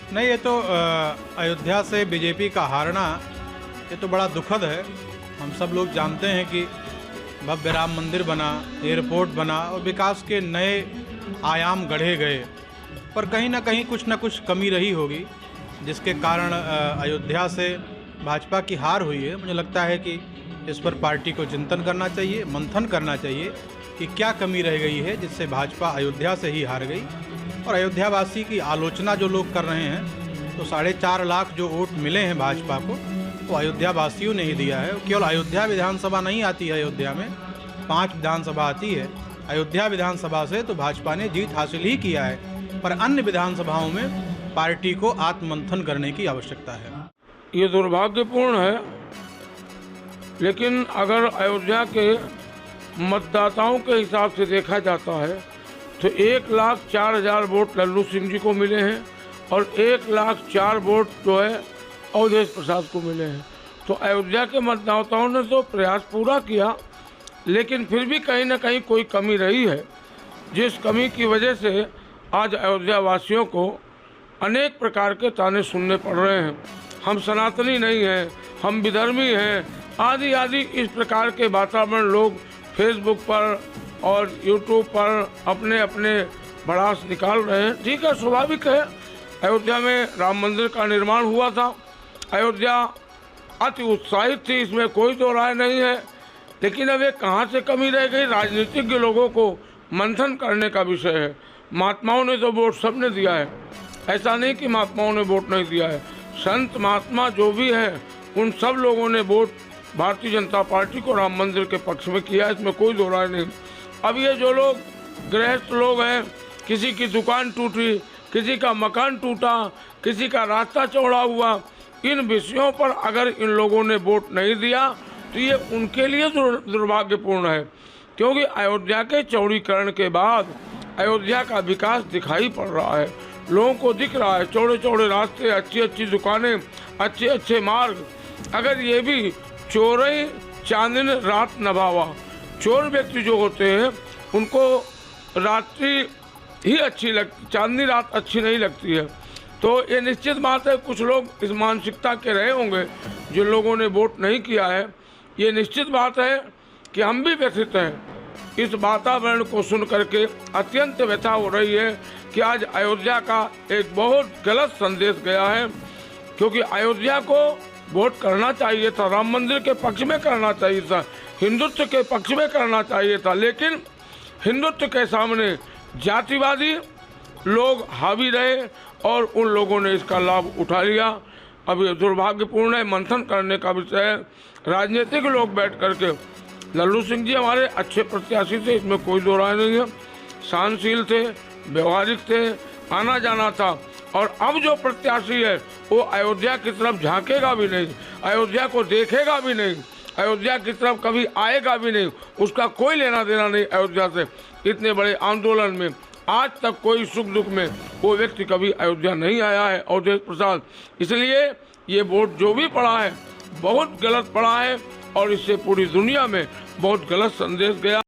नहीं, ये तो अयोध्या से बीजेपी का हारना ये तो बड़ा दुखद है। हम सब लोग जानते हैं कि भव्य राम मंदिर बना, एयरपोर्ट बना और विकास के नए आयाम गढ़े गए, पर कहीं ना कहीं कुछ ना कुछ कमी रही होगी जिसके कारण अयोध्या से भाजपा की हार हुई है। मुझे लगता है कि इस पर पार्टी को चिंतन करना चाहिए, मंथन करना चाहिए कि क्या कमी रह गई है जिससे भाजपा अयोध्या से ही हार गई। और अयोध्यावासी की आलोचना जो लोग कर रहे हैं, तो 4.5 लाख जो वोट मिले हैं भाजपा को, वो अयोध्या वासियों ने ही दिया है। केवल अयोध्या विधानसभा नहीं आती है, अयोध्या में 5 विधानसभा आती है। अयोध्या विधानसभा से तो भाजपा ने जीत हासिल ही किया है, पर अन्य विधानसभाओं में पार्टी को आत्ममंथन करने की आवश्यकता है। ये दुर्भाग्यपूर्ण है, लेकिन अगर अयोध्या के मतदाताओं के हिसाब से देखा जाता है तो 1,04,000 वोट लल्लू सिंह जी को मिले हैं और 1,04,000 वोट जो है अवधेश प्रसाद को मिले हैं। तो अयोध्या के मतदाताओं ने तो प्रयास पूरा किया, लेकिन फिर भी कहीं ना कहीं कोई कमी रही है, जिस कमी की वजह से आज अयोध्या वासियों को अनेक प्रकार के ताने सुनने पड़ रहे हैं। हम सनातनी नहीं हैं, हम विधर्मी हैं, आदि आदि इस प्रकार के वातावरण लोग फेसबुक पर और यूट्यूब पर अपने अपने भड़ास निकाल रहे हैं। ठीक है, स्वाभाविक है। अयोध्या में राम मंदिर का निर्माण हुआ था, अयोध्या अति उत्साहित थी, इसमें कोई दो राय नहीं है। लेकिन अब ये कहाँ से कमी रह गई, राजनीतिज्ञ लोगों को मंथन करने का विषय है। महात्माओं ने तो वोट सबने दिया है, ऐसा नहीं कि महात्माओं ने वोट नहीं दिया है। संत महात्मा जो भी हैं उन सब लोगों ने वोट भारतीय जनता पार्टी को राम मंदिर के पक्ष में किया, इसमें कोई दो राय नहीं। अब ये जो लोग गृहस्थ लोग हैं, किसी की दुकान टूटी, किसी का मकान टूटा, किसी का रास्ता चौड़ा हुआ, इन विषयों पर अगर इन लोगों ने वोट नहीं दिया तो ये उनके लिए दुर्भाग्यपूर्ण है। क्योंकि अयोध्या के चौड़ीकरण के बाद अयोध्या का विकास दिखाई पड़ रहा है, लोगों को दिख रहा है, चौड़े चौड़े रास्ते, अच्छी अच्छी दुकानें, अच्छे अच्छे मार्ग। अगर ये भी चोरई चांदनी रात नभावा, चोर व्यक्ति जो होते हैं उनको रात्रि ही अच्छी लगती, चांदनी रात अच्छी नहीं लगती है। तो ये निश्चित बात है, कुछ लोग इस मानसिकता के रहे होंगे जिन लोगों ने वोट नहीं किया है। ये निश्चित बात है कि हम भी व्यथित हैं। इस वातावरण को सुन करके अत्यंत व्यथा हो रही है कि आज अयोध्या का एक बहुत गलत संदेश गया है। क्योंकि अयोध्या को वोट करना चाहिए था, राम मंदिर के पक्ष में करना चाहिए था, हिंदुत्व के पक्ष में करना चाहिए था, लेकिन हिंदुत्व के सामने जातिवादी लोग हावी रहे और उन लोगों ने इसका लाभ उठा लिया। अब ये दुर्भाग्यपूर्ण है, मंथन करने का विषय है। राजनीतिक लोग बैठ करके, लल्लू सिंह जी हमारे अच्छे प्रत्याशी थे, इसमें कोई दो राय नहीं है, सहनशील थे, व्यवहारिक थे, आना जाना था। और अब जो प्रत्याशी है वो अयोध्या की तरफ झांकेगा भी नहीं, अयोध्या को देखेगा भी नहीं, अयोध्या की तरफ कभी आएगा भी नहीं, उसका कोई लेना देना नहीं अयोध्या से। इतने बड़े आंदोलन में आज तक कोई सुख दुख में वो व्यक्ति कभी अयोध्या नहीं आया है, अवधेश प्रसाद। इसलिए ये वोट जो भी पड़ा है बहुत गलत पड़ा है और इससे पूरी दुनिया में बहुत गलत संदेश गया।